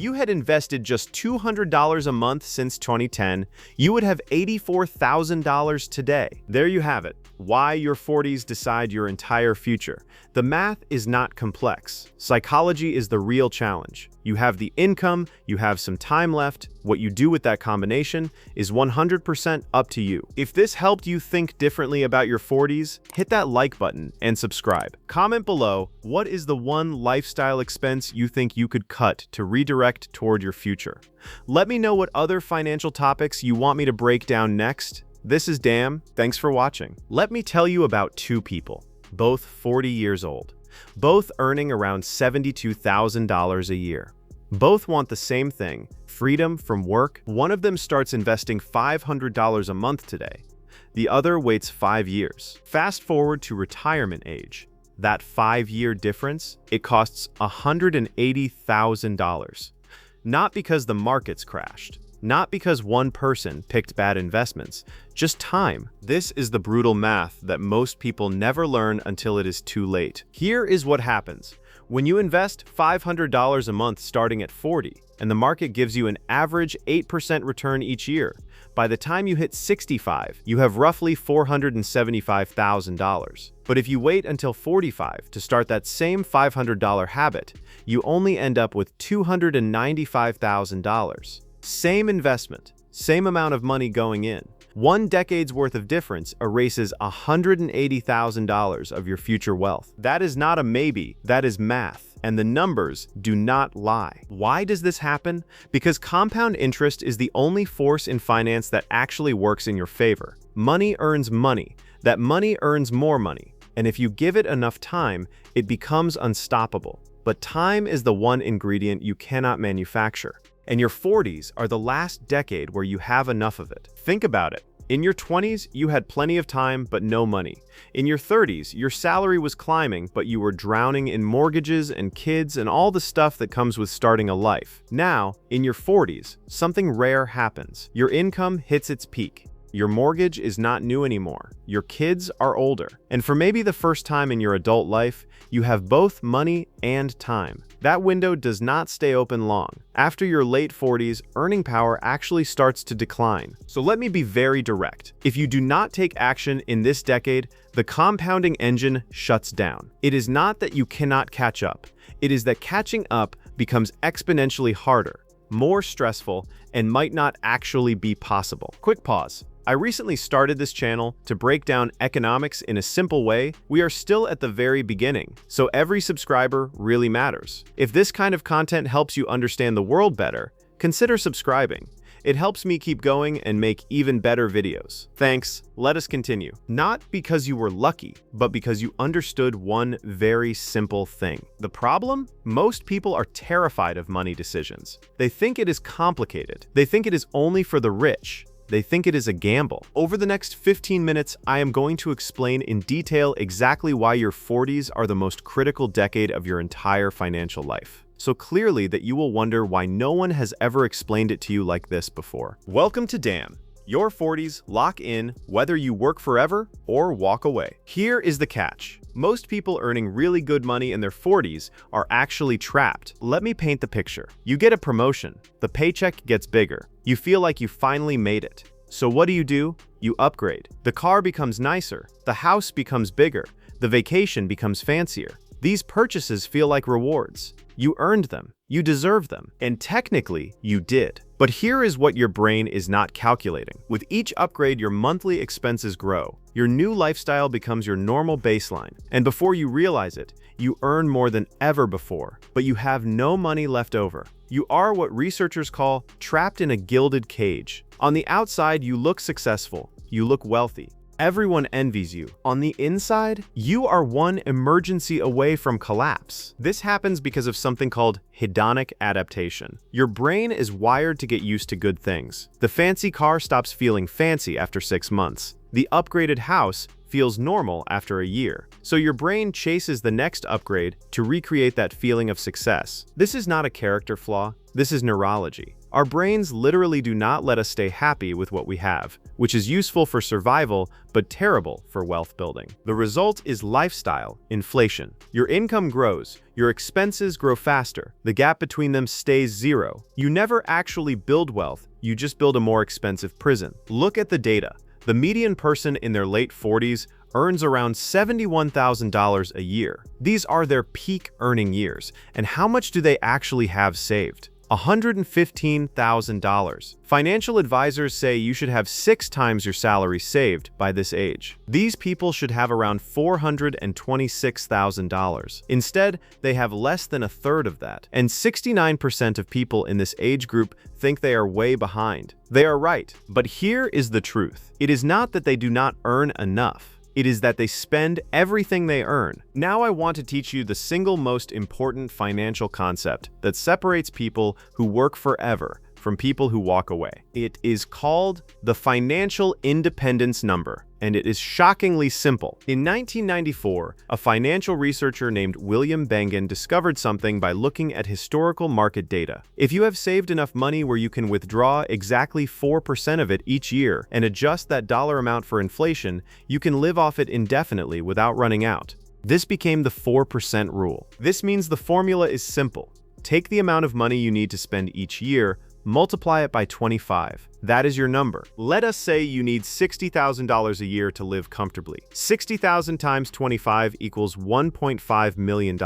you had invested just $200 a month since 2010, you would have $84,000 today. There you have it. Why your 40s decide your entire future. The math is not complex. Psychology is the real challenge. You have the income, you have some time left. What you do with that combination is 100% up to you. If this helped you think differently about your 40s, hit that like button and subscribe. Comment below, what is the one lifestyle expense you think you could cut to redirect toward your future? Let me know what other financial topics you want me to break down next. This is Dan. Thanks for watching. Let me tell you about two people, both 40 years old, both earning around $72,000 a year. Both want the same thing, freedom from work. One of them starts investing $500 a month today. The other waits 5 years. Fast forward to retirement age. That 5-year difference, it costs $180,000. Not because the markets crashed. Not because one person picked bad investments, just time. This is the brutal math that most people never learn until it is too late. Here is what happens. When you invest $500 a month starting at 40, and the market gives you an average 8% return each year, by the time you hit 65, you have roughly $475,000. But if you wait until 45 to start that same $500 habit, you only end up with $295,000. Same investment, same amount of money going in. 1 decade's worth of difference erases $180,000 of your future wealth. That is not a maybe, that is math, and the numbers do not lie. Why does this happen? Because compound interest is the only force in finance that actually works in your favor. Money earns money. That money earns more money. And if you give it enough time, it becomes unstoppable. But time is the one ingredient you cannot manufacture. And your 40s are the last decade where you have enough of it. Think about it. In your 20s, you had plenty of time but no money. In your 30s, your salary was climbing but you were drowning in mortgages and kids and all the stuff that comes with starting a life. Now, in your 40s, something rare happens. Your income hits its peak. Your mortgage is not new anymore. Your kids are older. And for maybe the first time in your adult life, you have both money and time. That window does not stay open long. After your late 40s, earning power actually starts to decline. So let me be very direct. If you do not take action in this decade, the compounding engine shuts down. It is not that you cannot catch up. It is that catching up becomes exponentially harder, more stressful, and might not actually be possible. Quick pause. I recently started this channel to break down economics in a simple way. We are still at the very beginning, so every subscriber really matters. If this kind of content helps you understand the world better, consider subscribing. It helps me keep going and make even better videos. Thanks. Let us continue. Not because you were lucky, but because you understood one very simple thing. The problem? Most people are terrified of money decisions. They think it is complicated. They think it is only for the rich. They think it is a gamble. Over the next 15 minutes, I am going to explain in detail exactly why your 40s are the most critical decade of your entire financial life. So clearly that you will wonder why no one has ever explained it to you like this before. Welcome to Dan. Your 40s lock in whether you work forever or walk away. Here is the catch. Most people earning really good money in their 40s are actually trapped. Let me paint the picture. You get a promotion. The paycheck gets bigger. You feel like you finally made it. So what do? You upgrade. The car becomes nicer. The house becomes bigger. The vacation becomes fancier. These purchases feel like rewards. You earned them. You deserve them. And technically, you did. But here is what your brain is not calculating. With each upgrade, your monthly expenses grow. Your new lifestyle becomes your normal baseline. And before you realize it, you earn more than ever before, but you have no money left over. You are what researchers call trapped in a gilded cage. On the outside, you look successful. You look wealthy. Everyone envies you. On the inside, you are one emergency away from collapse. This happens because of something called hedonic adaptation. Your brain is wired to get used to good things. The fancy car stops feeling fancy after 6 months. The upgraded house feels normal after a year. So your brain chases the next upgrade to recreate that feeling of success. This is not a character flaw. This is neurology. Our brains literally do not let us stay happy with what we have, which is useful for survival but terrible for wealth building. The result is lifestyle inflation. Your income grows, your expenses grow faster, the gap between them stays zero. You never actually build wealth, you just build a more expensive prison. Look at the data. The median person in their late 40s earns around $71,000 a year. These are their peak earning years. And how much do they actually have saved? $115,000. Financial advisors say you should have 6 times your salary saved by this age. These people should have around $426,000. Instead, they have less than a third of that. And 69% of people in this age group think they are way behind. They are right. But here is the truth. It is not that they do not earn enough. It is that they spend everything they earn. Now I want to teach you the single most important financial concept that separates people who work forever from people who walk away. It is called the financial independence number, and it is shockingly simple. In 1994, a financial researcher named William Bengen discovered something by looking at historical market data. If you have saved enough money where you can withdraw exactly 4% of it each year and adjust that dollar amount for inflation, you can live off it indefinitely without running out. This became the 4% rule. This means the formula is simple. Take the amount of money you need to spend each year, multiply it by 25. That is your number. Let us say you need $60,000 a year to live comfortably. 60,000 times 25 equals $1.5 million.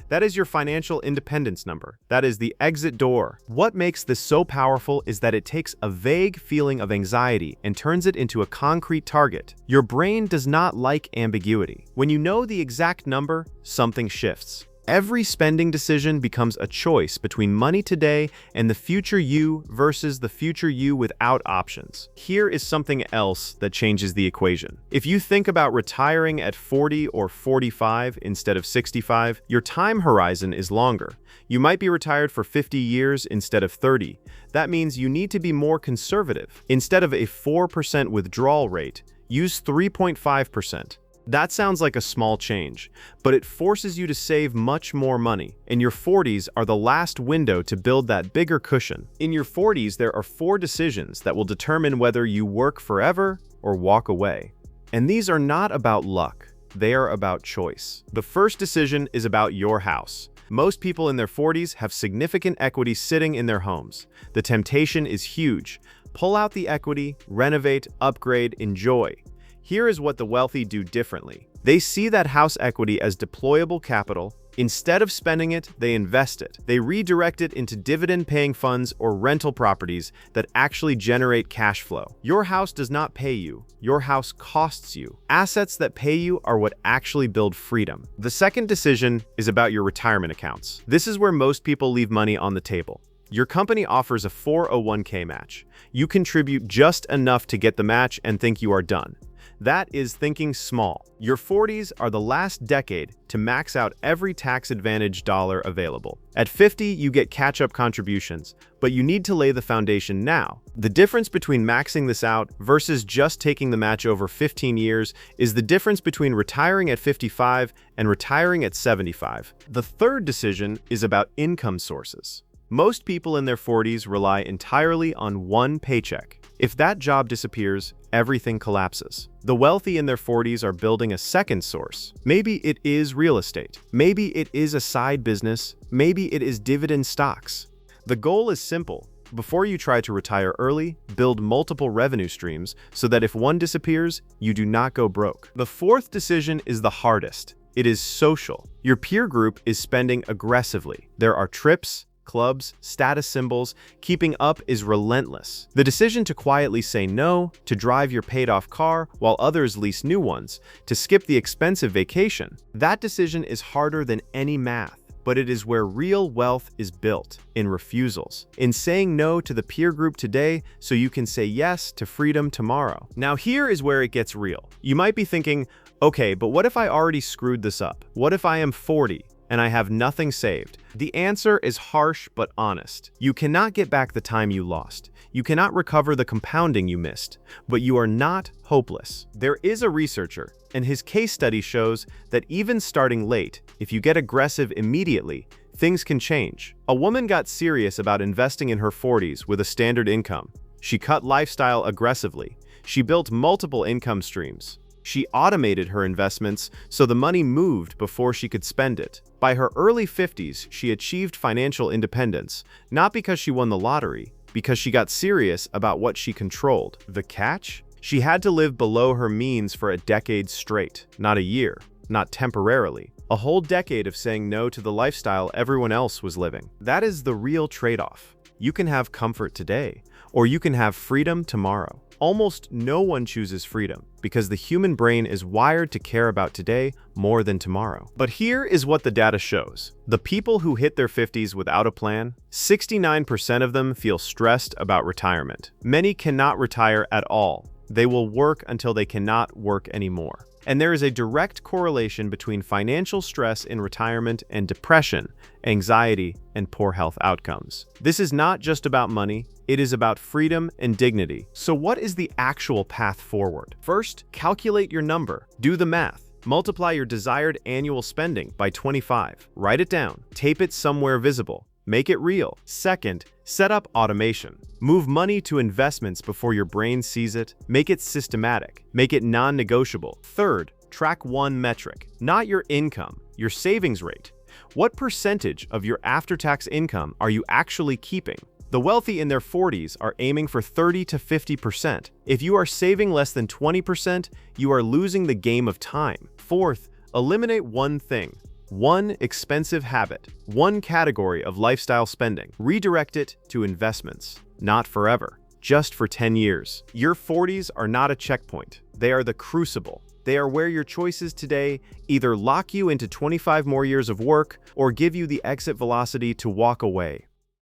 That is your financial independence number. That is the exit door. What makes this so powerful is that it takes a vague feeling of anxiety and turns it into a concrete target. Your brain does not like ambiguity. When you know the exact number, something shifts. Every spending decision becomes a choice between money today and the future you versus the future you without options. Here is something else that changes the equation. If you think about retiring at 40 or 45 instead of 65, your time horizon is longer. You might be retired for 50 years instead of 30. That means you need to be more conservative. Instead of a 4% withdrawal rate, use 3.5%. That sounds like a small change, but it forces you to save much more money, and your 40s are the last window to build that bigger cushion. In your 40s, there are 4 decisions that will determine whether you work forever or walk away. And these are not about luck, they are about choice. The first decision is about your house. Most people in their 40s have significant equity sitting in their homes. The temptation is huge. Pull out the equity, renovate, upgrade, enjoy. Here is what the wealthy do differently. They see that house equity as deployable capital. Instead of spending it, they invest it. They redirect it into dividend-paying funds or rental properties that actually generate cash flow. Your house does not pay you. Your house costs you. Assets that pay you are what actually build freedom. The second decision is about your retirement accounts. This is where most people leave money on the table. Your company offers a 401k match. You contribute just enough to get the match and think you are done. That is thinking small. Your 40s are the last decade to max out every tax-advantaged dollar available. At 50, you get catch-up contributions, but you need to lay the foundation now. The difference between maxing this out versus just taking the match over 15 years is the difference between retiring at 55 and retiring at 75. The third decision is about income sources. Most people in their 40s rely entirely on one paycheck. If that job disappears, everything collapses. The wealthy in their 40s are building a second source. Maybe it is real estate. Maybe it is a side business. Maybe it is dividend stocks. The goal is simple. Before you try to retire early, build multiple revenue streams so that if one disappears, you do not go broke. The fourth decision is the hardest. It is social. Your peer group is spending aggressively. There are trips, clubs, status symbols. Keeping up is relentless. The decision to quietly say no, to drive your paid-off car while others lease new ones, to skip the expensive vacation, that decision is harder than any math. But it is where real wealth is built, in refusals, in saying no to the peer group today so you can say yes to freedom tomorrow. Now here is where it gets real. You might be thinking, okay, but what if I already screwed this up? What if I am 40? And I have nothing saved? The answer is harsh but honest. You cannot get back the time you lost. You cannot recover the compounding you missed, but you are not hopeless. There is a researcher, and his case study shows that even starting late, if you get aggressive immediately, things can change. A woman got serious about investing in her 40s with a standard income. She cut lifestyle aggressively. She built multiple income streams. She automated her investments so the money moved before she could spend it. By her early 50s, she achieved financial independence, not because she won the lottery, because she got serious about what she controlled. The catch? She had to live below her means for a decade straight, not a year, not temporarily. A whole decade of saying no to the lifestyle everyone else was living. That is the real trade-off. You can have comfort today, or you can have freedom tomorrow. Almost no one chooses freedom because the human brain is wired to care about today more than tomorrow. But here is what the data shows. The people who hit their 50s without a plan, 69% of them feel stressed about retirement. Many cannot retire at all. They will work until they cannot work anymore. And there is a direct correlation between financial stress in retirement and depression, anxiety, and poor health outcomes. This is not just about money, it is about freedom and dignity. So what is the actual path forward? First, calculate your number. Do the math. Multiply your desired annual spending by 25. Write it down. Tape it somewhere visible. Make it real. Second, set up automation. Move money to investments before your brain sees it. Make it systematic. Make it non-negotiable. Third, track one metric, not your income, your savings rate. What percentage of your after-tax income are you actually keeping? The wealthy in their 40s are aiming for 30 to 50%. If you are saving less than 20%, you are losing the game of time. Fourth, eliminate one thing. One expensive habit, one category of lifestyle spending. Redirect it to investments, not forever, just for 10 years. Your 40s are not a checkpoint. They are the crucible. They are where your choices today either lock you into 25 more years of work or give you the exit velocity to walk away.